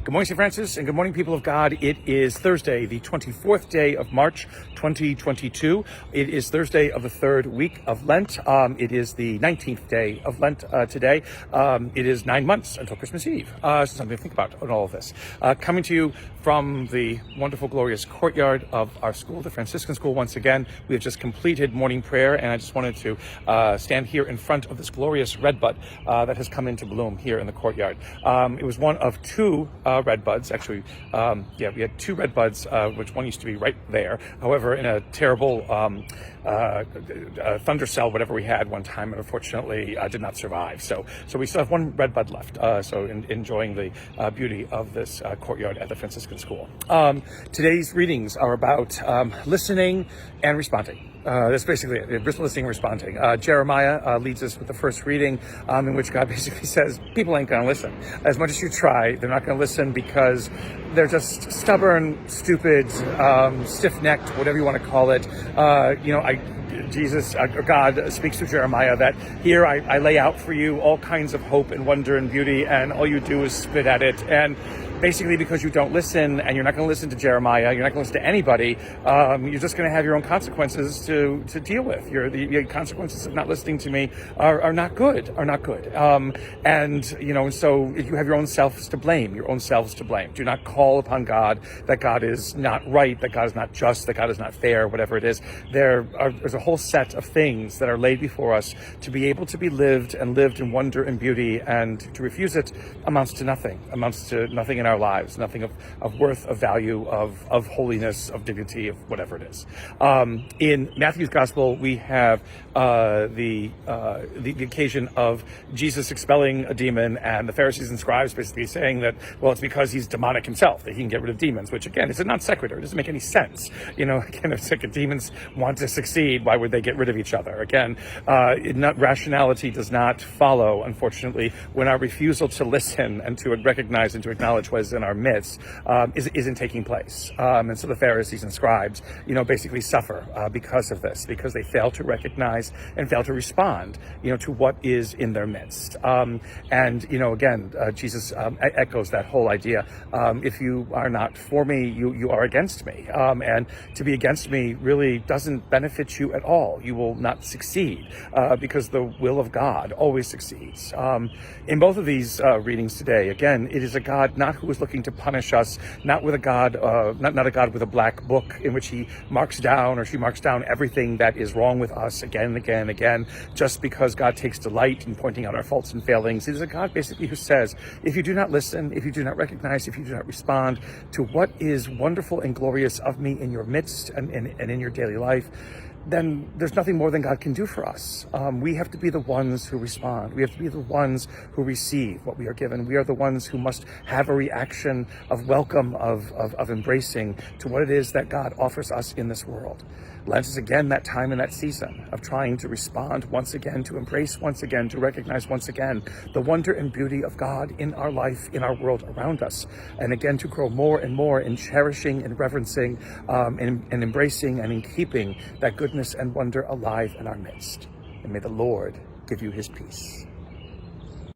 Good morning, St. Francis, and good morning, people of God. It is Thursday, the 24th day of March, 2022. It is Thursday of the third week of Lent. It is the 19th day of Lent today. It is 9 months until Christmas Eve. So something to think about in all of this. Coming to you from the wonderful, glorious courtyard of our school, the Franciscan school. Once again, we have just completed morning prayer, and I just wanted to stand here in front of this glorious redbud that has come into bloom here in the courtyard. It was one of two red buds. Actually, we had two red buds, which one used to be right there. However, in a terrible thunder cell, whatever we had one time, and unfortunately did not survive. So we still have one red bud left. Enjoying the beauty of this courtyard at the Franciscan school. Today's readings are about listening and responding. That's basically it. Listening and responding. Jeremiah leads us with the first reading, in which God basically says, people ain't going to listen. As much as you try, they're not going to listen because they're just stubborn, stupid, stiff-necked, whatever you want to call it. God speaks to Jeremiah that here I lay out for you all kinds of hope and wonder and beauty, and all you do is spit at it. And basically, because you don't listen, and you're not going to listen to Jeremiah, you're not going to listen to anybody, you're just going to have your own consequences to deal with. The consequences of not listening to me are not good, so you have your own selves to blame, Do not call upon God that God is not right, that God is not just, that God is not fair, whatever it is. There's a whole set of things that are laid before us to be able to be lived in wonder and beauty, and to refuse it amounts to nothing in our lives, nothing of worth, of value, of holiness, of dignity, of whatever it is. In Matthew's gospel, we have the occasion of Jesus expelling a demon, and the Pharisees and scribes basically saying that, well, it's because he's demonic himself that he can get rid of demons, which again is a non sequitur. It doesn't make any sense. If demons want to succeed, why would they get rid of each other? Again, rationality does not follow, unfortunately, when our refusal to listen and to recognize and to acknowledge what is in our midst isn't taking place. And so the Pharisees and scribes, basically suffer because of this, because they fail to recognize and fail to respond, to what is in their midst. Jesus echoes that whole idea. If you are not for me, you are against me. And to be against me really doesn't benefit you at all. You will not succeed because the will of God always succeeds. In both of these readings today, again, it is a God not who is looking to punish us, not with a God, not a God with a black book in which he marks down or she marks down everything that is wrong with us again and again and again, just because God takes delight in pointing out our faults and failings. It is a God basically who says, if you do not listen, if you do not recognize, if you do not respond to what is wonderful and glorious of me in your midst and in your daily life, then there's nothing more than God can do for us. We have to be the ones who respond. We have to be the ones who receive what we are given. We are the ones who must have a reaction of welcome, of embracing to what it is that God offers us in this world. Lent is again that time and that season of trying to respond once again, to embrace once again, to recognize once again the wonder and beauty of God in our life, in our world around us. And again, to grow more and more in cherishing and reverencing and embracing and in keeping that goodness and wonder alive in our midst. And may the Lord give you his peace.